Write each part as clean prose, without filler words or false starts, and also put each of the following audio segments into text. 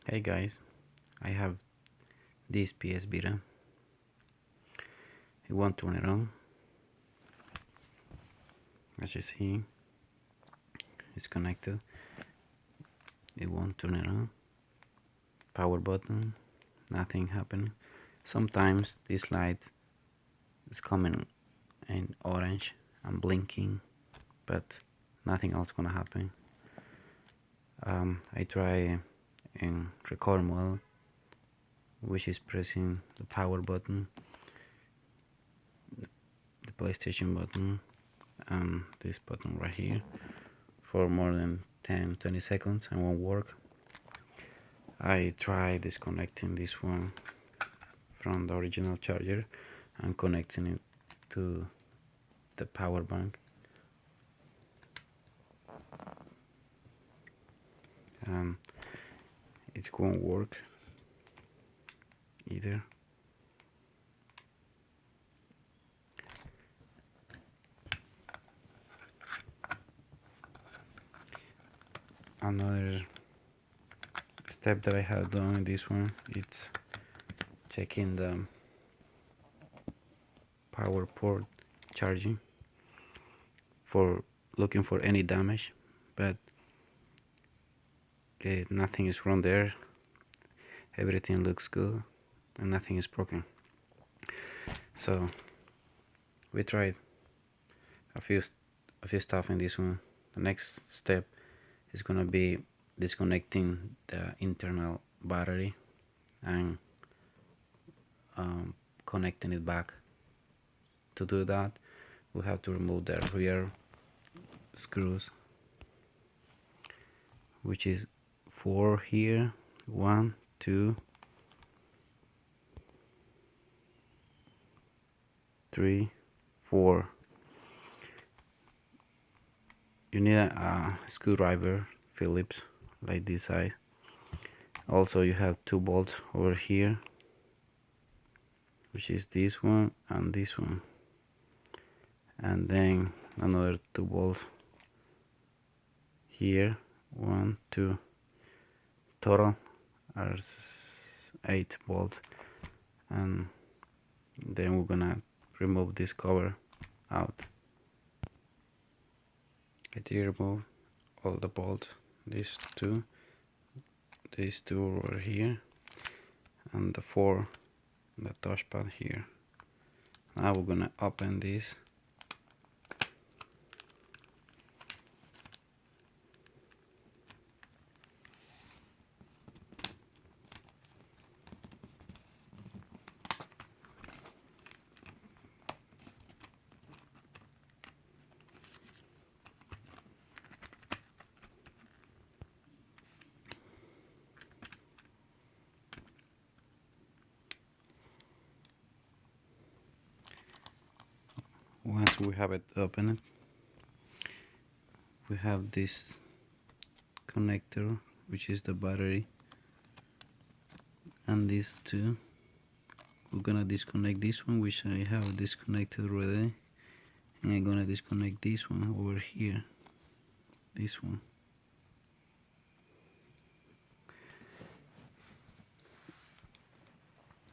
Hey guys, I have this PS VITA. I want to turn it on. As you see, it's connected. It won't turn it on. Power button, nothing happening. Sometimes this light is coming in orange and blinking, but nothing else gonna happen. I try in record mode, which is pressing the power button, the PlayStation button, and this button right here for more than 10-20 seconds and won't work. I try disconnecting this one from the original charger and connecting it to the power bank. It won't work either. Another step that I have done in this one, it's checking the power port charging for looking for any damage, but nothing is wrong there. Everything looks good and nothing is broken. So we tried a few stuff in this one. The next step is gonna be disconnecting the internal battery and connecting it back. To do that, we have to remove the rear screws, which is 4 here, 1, 2, 3, 4. You need a screwdriver, Phillips, like this size. Also, you have 2 bolts over here, which is this one and this one, and then another 2 bolts here, 1, 2. Total are 8 bolts, and then we're gonna remove this cover out. I did remove all the bolts, these two over here, and the 4, the touchpad here. Now we're gonna open this. Once we have it opened, we have this connector, which is the battery, and these two. We're gonna disconnect this one, which I have disconnected already, and I'm gonna disconnect this one over here, this one.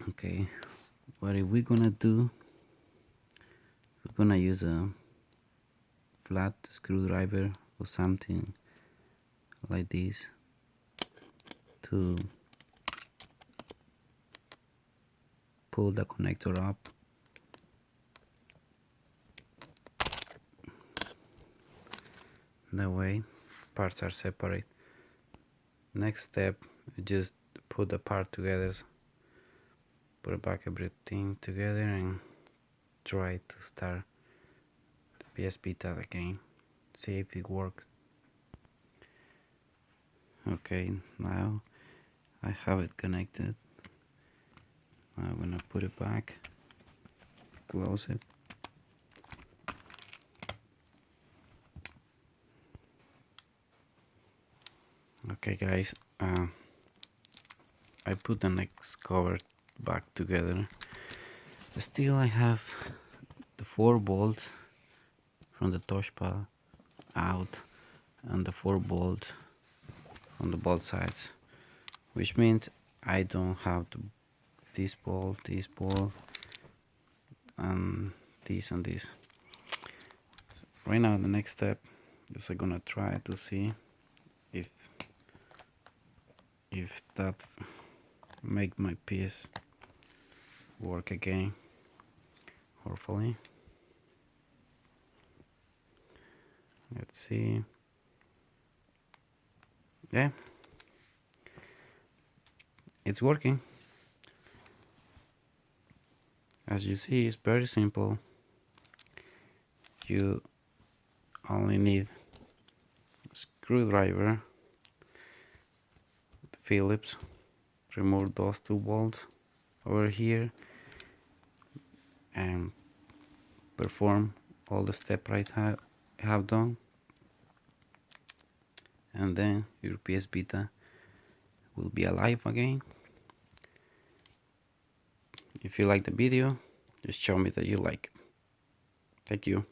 Okay, what we're gonna do, we're gonna use a flat screwdriver or something like this to pull the connector up. That way parts are separate. Next step, just put the part together, put back everything together, and try to start the PS Vita again, see if it works. Okay, now I have it connected. I'm gonna put it back, close it. Okay guys, I put the next cover back together. Still I have the 4 bolts from the touchpad out and the 4 bolts on the both sides. which means I don't have this ball, and this. Right now, the next step is I'm gonna try to see if that make my piece work again. Hopefully, let's see. Yeah, it's working. As you see, it's very simple. You only need a screwdriver, Phillips, remove those 2 bolts over here, and perform all the steps I have done, and then your PS Vita will be alive again. If you like the video, just show me that you like it. Thank you.